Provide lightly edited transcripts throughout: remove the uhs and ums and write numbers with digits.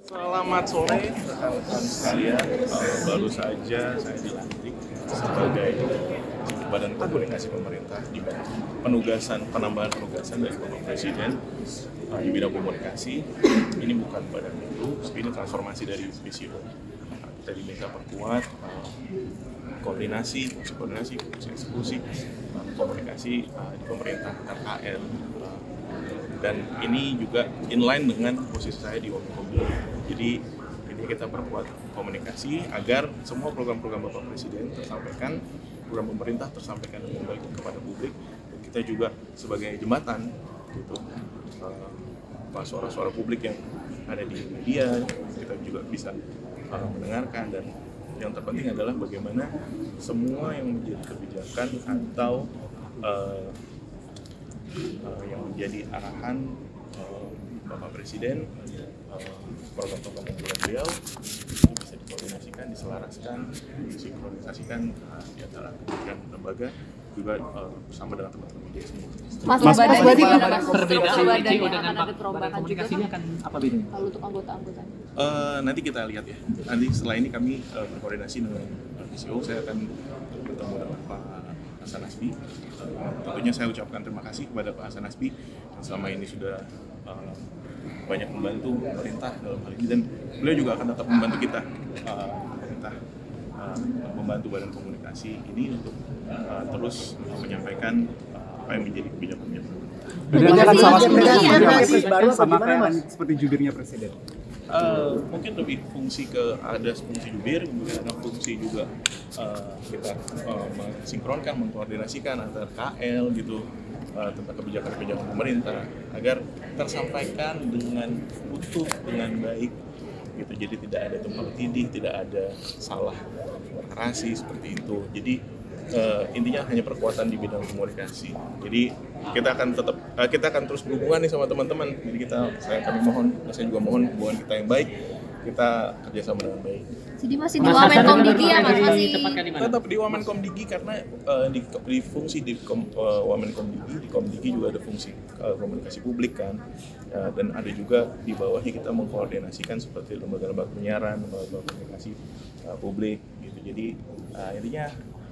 Selamat sore rekan-rekan sekalian. Baru saja saya dilantik sebagai Badan Komunikasi Pemerintah di penambahan penugasan dari Bapak Presiden di bidang komunikasi. Ini bukan badan itu, ini transformasi dari PCO. Kita diminta perkuat koordinasi, eksekusi, komunikasi di pemerintah RKL. Dan ini juga inline dengan posisi saya di Wamenkomdi. Jadi ini kita perkuat komunikasi agar semua program-program Bapak Presiden tersampaikan, program pemerintah tersampaikan dengan baik kepada publik. Dan kita juga sebagai jembatan, gitu, suara-suara publik yang ada di media, kita juga bisa mendengarkan. Dan yang terpenting adalah bagaimana semua yang menjadi kebijakan atau yang menjadi arahan Bapak Presiden, program-program unggulan beliau bisa dikoordinasikan, diselaraskan, disinkronisasikan di antara kementerian lembaga juga bersama dengan teman-teman media semua. Mas berarti perbedaan PCO dengan Badan Komunikasi ini akan apa bedanya? Kalau untuk anggota-anggotanya? Nanti kita lihat ya. Nanti setelah ini kami berkoordinasi dengan PCO, saya akan bertemu dengan Pak Hasan Nasbi. Tentunya saya ucapkan terima kasih kepada Pak Hasan Nasbi yang selama ini sudah banyak membantu pemerintah dalam hal ini, dan beliau juga akan tetap membantu kita, pemerintah membantu Badan Komunikasi ini untuk terus menyampaikan apa yang menjadi kebijakan-kebijakan pemerintah. Bedanya kan sama kayak seperti jubirnya Presiden. Mungkin lebih fungsi ada fungsi jubir, kemudian ada fungsi juga kita mensinkronkan, mengkoordinasikan antar KL gitu tentang kebijakan-kebijakan pemerintah agar tersampaikan dengan utuh, dengan baik gitu. Jadi tidak ada tumpang tindih, tidak ada salah narasi seperti itu. Jadi intinya hanya perkuatan di bidang komunikasi. Jadi kita akan terus berhubungan nih sama teman-teman. Jadi kami mohon, saya juga mohon hubungan kita yang baik, kita kerjasama dengan baik. Jadi masih di Wamenkomdigi ya Mas? Masih tetap di Wamenkomdigi karena di fungsi di Wamenkomdigi, di Komdigi juga ada fungsi komunikasi publik kan, dan ada juga di bawahnya kita mengkoordinasikan seperti lembaga-lembaga penyiaran, lembaga komunikasi publik gitu. Jadi intinya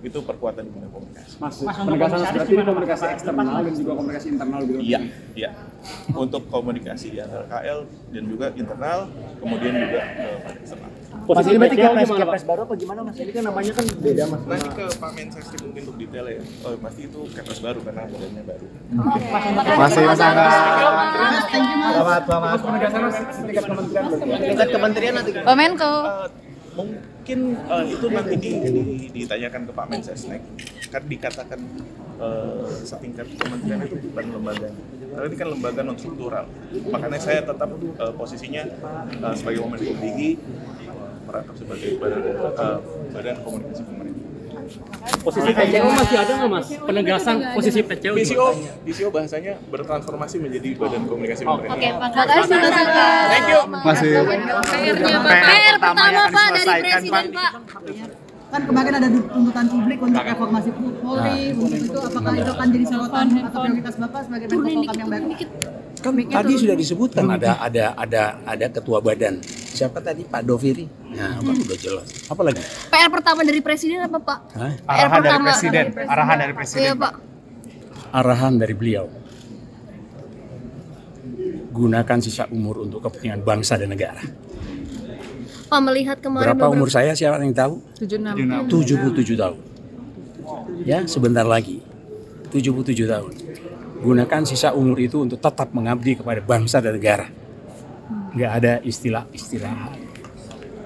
itu perkuatan di bidang komunikasi. Mas penegasan berarti komunikasi eksternal dan juga komunikasi internal gitu. Iya. Untuk komunikasi di antara KL dan juga internal, kemudian juga eksternal. Posisi ini berarti Kepres baru apa gimana Mas? Ini kan namanya kan beda Mas. Nanti ke Pak Mensesnek mungkin untuk detail ya. Pasti itu Kepres baru karena badannya baru. Masih Mas Angga. Selamat. Penegasan tingkat kementerian berarti. Tingkat kementerian nanti. Pak Menko. Mungkin itu nanti ditanyakan ke Pak Mensesnek. Karena dikatakan setingkat kementerian itu bukan lembaga. Karena ini kan lembaga non struktural. Makanya saya tetap posisinya sebagai Wamenkomdigi merangkap sebagai badan komunikasi pemerintah. Posisi PCO masih ada nggak Mas? Penegasan posisi PCO? PCO bahasanya bertransformasi menjadi badan komunikasi pemerintah. Oke, makasih Mas Angga. Thank you. Masih. PR-nya Pak. PR pertama Pak dari Presiden Pak. Kan kemarin ada tuntutan publik untuk reformasi Polri, untuk itu apakah itu akan jadi sorotan atau prioritas Bapak sebagai Menko Polhukam yang baru? Kan tadi sudah disebutkan ada ketua badan. Siapa tadi? Pak Doviri. Nah, udah jelas. Apa lagi? PR pertama dari Presiden apa Pak? Arahan dari Presiden. Arahan dari Presiden. Iya Pak. Arahan dari beliau. Gunakan sisa umur untuk kepentingan bangsa dan negara. Pak melihat kemarin Berapa umur saya? Siapa yang tahu? 76. 77 tahun. Ya, sebentar lagi. 77 tahun. Gunakan sisa umur itu untuk tetap mengabdi kepada bangsa dan negara. Nggak ada istilah-istilah.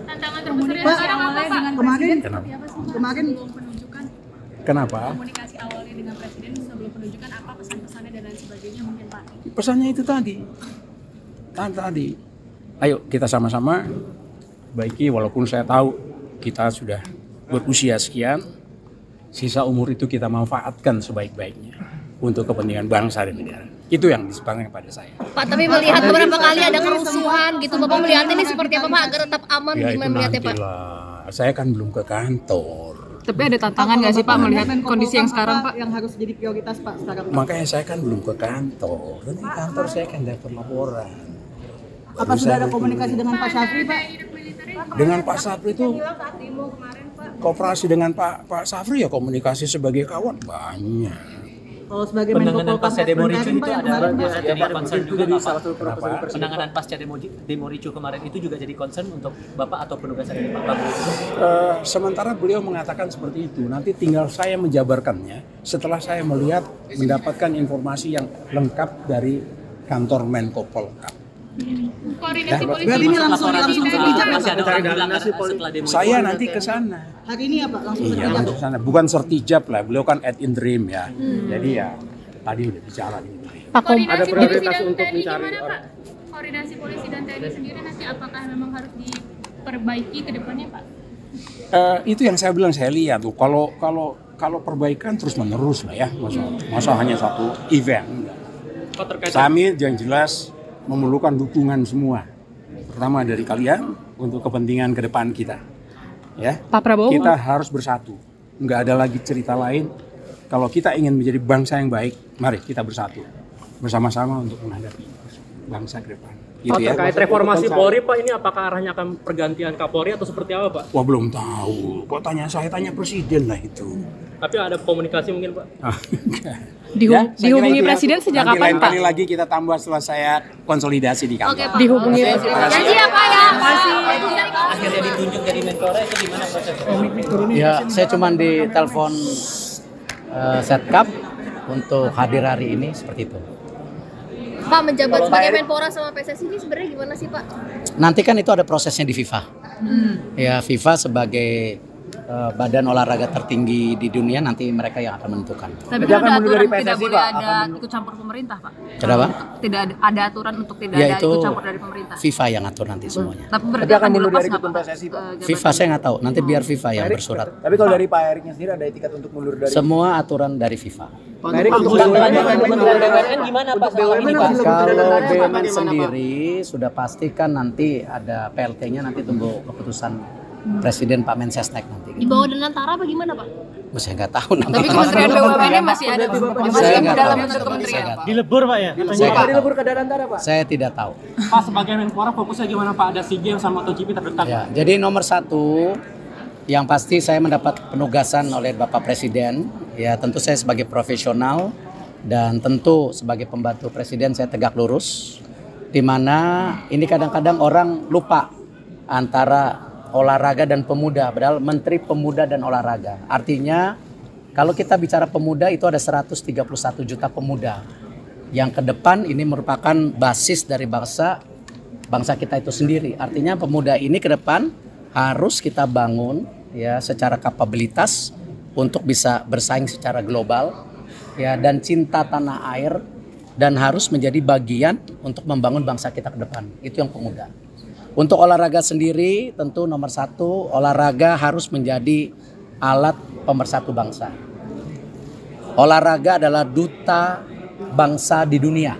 Tantangan terbesar sekarang apa Pak? Kemarin Kenapa? Komunikasi awalnya dengan Presiden sebelum penunjukan apa pesan-pesannya dan lain sebagainya mungkin Pak? Pesannya itu tadi. Ayo kita sama-sama baiki, walaupun saya tahu kita sudah berusia sekian, sisa umur itu kita manfaatkan sebaik-baiknya untuk kepentingan bangsa dan negara. Itu yang disampaikan kepada saya. Pak, tapi melihat beberapa kali ada kerusuhan gitu, Bapak melihat ini seperti apa Pak agar tetap aman, Ya itu gimana melihatnya Pak? nantilah. Saya kan belum ke kantor. Tapi ada tantangan nggak sih Pak melihat kondisi yang sekarang Pak? Yang harus jadi prioritas Pak sekarang? Makanya saya kan belum ke kantor. Dan di kantor saya kan dapat laporan. Apa sudah ada komunikasi dengan Pak Syafri, Pak? Dengan Pak Syafri itu kooperasi dengan Pak Syafri ya komunikasi sebagai kawan banyak. Kalau sebagai Menko Penanganan pasca demo ricu itu ada jadi concern juga nggak, Pak? Kenapa? Penanganan pasca demo ricu kemarin itu juga jadi concern untuk Bapak atau penugasan dari Pak Prabowo? Sementara beliau mengatakan seperti itu, nanti tinggal saya menjabarkannya setelah saya mendapatkan informasi yang lengkap dari kantor Menko Polhukam. Koordinasi polisi. Berarti ini langsung sertijab ya, Masih Pak? ada orang bilang setelah demo Saya nanti ke sana. Hari ini ya, Pak? Langsung Iya, sertijab. langsung ke sana. Bukan sertijab lah, beliau kan ad interim ya. Jadi ya tadi udah bicara di interim. Koordinasi polisi prioritas dan untuk TNI mencari gimana, Pak? Koordinasi polisi dan TNI sendiri nanti apakah memang harus diperbaiki ke depannya, Pak? Itu yang saya bilang, saya lihat tuh kalau perbaikan terus menerus lah ya, masa hanya satu event. Enggak. Pak, terkait Kami yang jelas memerlukan dukungan semua, pertama dari kalian untuk kepentingan ke depan kita. Ya, Pak Prabowo. kita harus bersatu. Nggak ada lagi cerita lain. Kalau kita ingin menjadi bangsa yang baik, mari kita bersatu bersama-sama untuk menghadapi bangsa ke depan. Gitu Pak, ya. terkait reformasi Polri, Pak, ini apakah arahnya akan pergantian Kapolri atau seperti apa, Pak? Wah, belum tahu. Kok tanya presiden lah itu. Tapi ada komunikasi mungkin, Pak? Ya, saya kira Dihubungi itu ya. presiden sejak Nanti kapan, lain Pak? kali lagi kita tambah setelah saya konsolidasi di kantor. Oke, Pak. Dihubungi presiden. Janji ya, Pak ya. Akhirnya ditunjuk jadi Menpora itu gimana prosesnya? Ya, saya cuma ditelepon Setkap untuk hadir hari ini seperti itu. Pak, menjabat sebagai Menpora sama PSSI ini sebenarnya gimana sih, Pak? Nanti kan itu ada prosesnya di FIFA. Ya, FIFA sebagai badan olahraga tertinggi di dunia, nanti mereka yang akan menentukan. Tapi Dia kan akan ada mundur aturan dari tidak PSSI, boleh Pak? ada ikut campur pemerintah, Pak. Kenapa? Tidak ada aturan untuk tidak Ya, ada itu ikut campur dari pemerintah. FIFA yang atur nanti semuanya. Tapi berarti Tapi akan akan mundur dilepas dari nggak, ketum Pak? PSSI, Pak? FIFA saya nggak tahu, nanti biar FIFA yang bersurat. Tapi kalau dari Pak Eriknya sendiri ada etikat untuk mundur dari Semua aturan dari FIFA. Pak Erik untuk BUMN gimana, Pak? soal ini, Pak? Kalau BUMN sendiri sudah pastikan nanti ada PLT-nya, nanti tunggu keputusan Presiden Pak Mensesnek nanti. Di bawah Danantara apa gimana, Pak? Saya nggak tahu nanti. Tapi Kementerian BUMN-nya masih ada, Pak. Saya Masih nggak dalam tahu. bentuk kementerian. Dilebur, Pak ya? Saya nggak tahu. dilebur ke Darantara, Pak. Saya tidak tahu. Pak, sebagai Menpora fokusnya gimana, Pak? Ada SEA Games sama MotoGP terdekat. Ya, jadi nomor satu yang pasti saya mendapat penugasan oleh Bapak Presiden. Ya, tentu saya sebagai profesional dan tentu sebagai pembantu Presiden saya tegak lurus. Di mana ini kadang-kadang orang lupa antara olahraga dan pemuda, padahal Menteri Pemuda dan Olahraga. Artinya kalau kita bicara pemuda itu ada 131 juta pemuda yang ke depan ini merupakan basis dari bangsa kita itu sendiri. Artinya pemuda ini ke depan harus kita bangun ya secara kapabilitas untuk bisa bersaing secara global ya, dan cinta tanah air, dan harus menjadi bagian untuk membangun bangsa kita ke depan. Itu yang pemuda. Untuk olahraga sendiri tentu nomor satu, olahraga harus menjadi alat pemersatu bangsa. Olahraga adalah duta bangsa di dunia.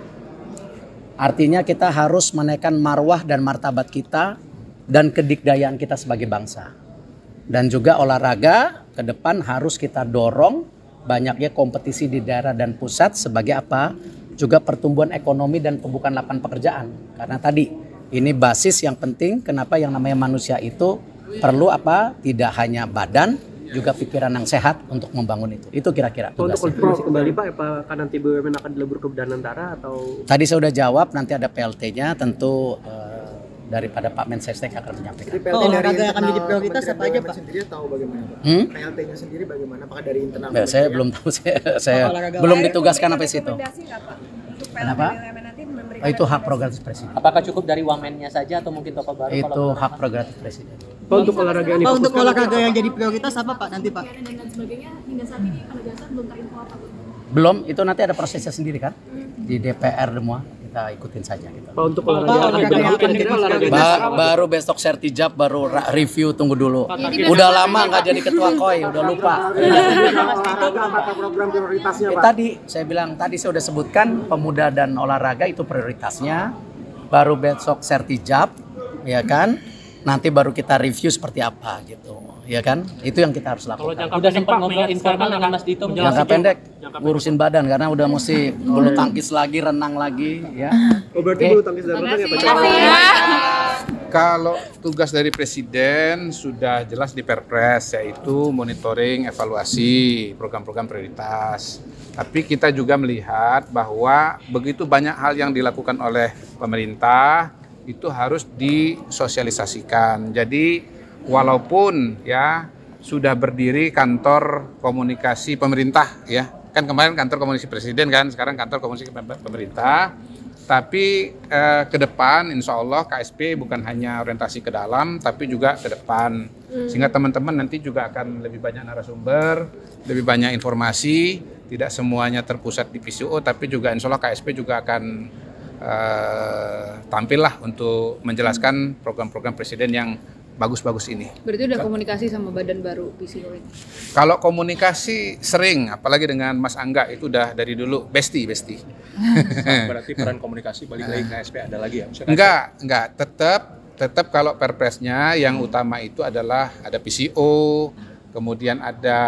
Artinya kita harus menaikkan marwah dan martabat kita dan kedikdayaan kita sebagai bangsa. Dan juga olahraga ke depan harus kita dorong banyaknya kompetisi di daerah dan pusat sebagai apa? Juga pertumbuhan ekonomi dan pembukaan lapangan pekerjaan. Karena tadi ini basis yang penting, kenapa yang namanya manusia itu perlu apa? Tidak hanya badan, juga pikiran yang sehat untuk membangun itu. Itu kira-kira Untuk tugasnya. konfirmasi kembali, Pak, apakah nanti BUMN akan dilebur ke Danantara atau? Tadi saya sudah jawab, nanti ada PLT-nya, tentu daripada Pak Mensesnek akan menyampaikan. Olahraga yang akan jadi prioritas apa aja, Pak? Sendiri tahu bagaimana, Pak? PLT-nya sendiri bagaimana? Apakah dari internal? Saya belum tahu, saya belum ditugaskan sampai situ. Kenapa? Oh, itu hak prerogatif Presiden. Apakah cukup dari wamennya saja atau mungkin tokoh baru? Itu hak prerogatif Presiden. Pak, untuk olahraga ini Pak, untuk olahraga yang jadi prioritas apa, Pak, nanti, Pak? Dan lain sebagainya hingga saat ini kalau dasar belum terinfo apa, Pak? Belum, itu nanti ada prosesnya sendiri kan? Di DPR semua, kita ikutin saja gitu. Pak, untuk olahraga Baru besok sertijab, baru review, tunggu dulu. Udah lama nggak jadi ketua KOI, udah lupa. Apakah program prioritasnya, Pak? Tadi saya bilang, tadi saya udah sebutkan pemuda dan olahraga itu prioritasnya. Baru besok sertijab, ya kan? nanti baru kita review seperti apa gitu, ya kan? Itu yang kita harus Kalau lakukan. jangka udah sempat ngobrol informal dengan Mas Dito Jangka pendek ngurusin badan karena udah mesti bulu tangkis lagi, renang lagi, ya. Oh berarti bulu tangkis dan renang ya Pak? Kalau tugas dari Presiden sudah jelas di Perpres, yaitu monitoring, evaluasi program-program prioritas. Tapi kita juga melihat bahwa begitu banyak hal yang dilakukan oleh pemerintah, itu harus disosialisasikan. Jadi walaupun ya sudah berdiri kantor komunikasi pemerintah, ya kan kemarin kantor komunikasi Presiden kan, sekarang kantor komunikasi pemerintah. Tapi ke depan insya Allah KSP bukan hanya orientasi ke dalam, tapi juga ke depan. Sehingga teman-teman nanti juga akan lebih banyak narasumber, lebih banyak informasi, tidak semuanya terpusat di PCO, tapi juga insya Allah KSP juga akan tampil lah untuk menjelaskan program-program Presiden yang bagus-bagus ini. Berarti udah komunikasi sama badan baru PCO ini? Kalau komunikasi sering, apalagi dengan Mas Angga itu udah dari dulu besti. Berarti peran komunikasi balik lagi ke KSP ada lagi ya? Enggak, tetap kalau perpresnya yang utama itu adalah ada PCO, kemudian ada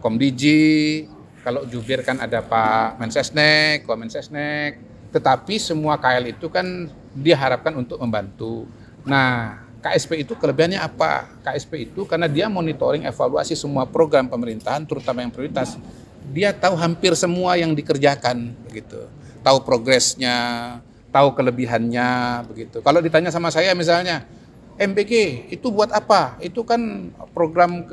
Komdiji, kalau jubir kan ada Pak Mensesnek, Komensesnek, tetapi semua KL itu kan diharapkan untuk membantu. Nah, KSP itu kelebihannya apa? KSP itu karena dia monitoring evaluasi semua program pemerintahan, terutama yang prioritas. Dia tahu hampir semua yang dikerjakan, begitu. Tahu progresnya, tahu kelebihannya, begitu. Kalau ditanya sama saya misalnya, MBG itu buat apa? Itu kan program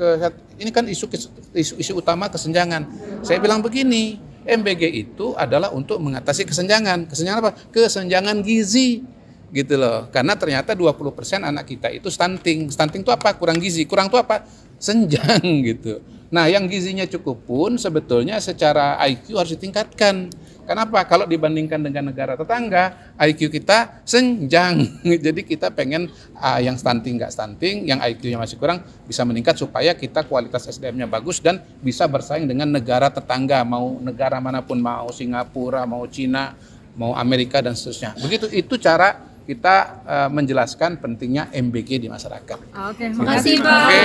ini kan isu utama kesenjangan. Saya bilang begini, MBG itu adalah untuk mengatasi kesenjangan. Kesenjangan apa? Kesenjangan gizi. Gitu loh, karena ternyata 20% anak kita itu stunting. Stunting itu apa? Kurang gizi. Kurang itu apa? Senjang gitu. Nah, yang gizinya cukup pun sebetulnya secara IQ harus ditingkatkan. Kenapa? Kalau dibandingkan dengan negara tetangga, IQ kita senjang. Jadi kita pengen yang stunting nggak stunting, yang IQ-nya masih kurang bisa meningkat supaya kita kualitas SDM-nya bagus dan bisa bersaing dengan negara tetangga, mau negara manapun, mau Singapura, mau Cina, mau Amerika dan seterusnya. Begitu itu cara kita menjelaskan pentingnya MBG di masyarakat. Oke, makasih Pak. Oke.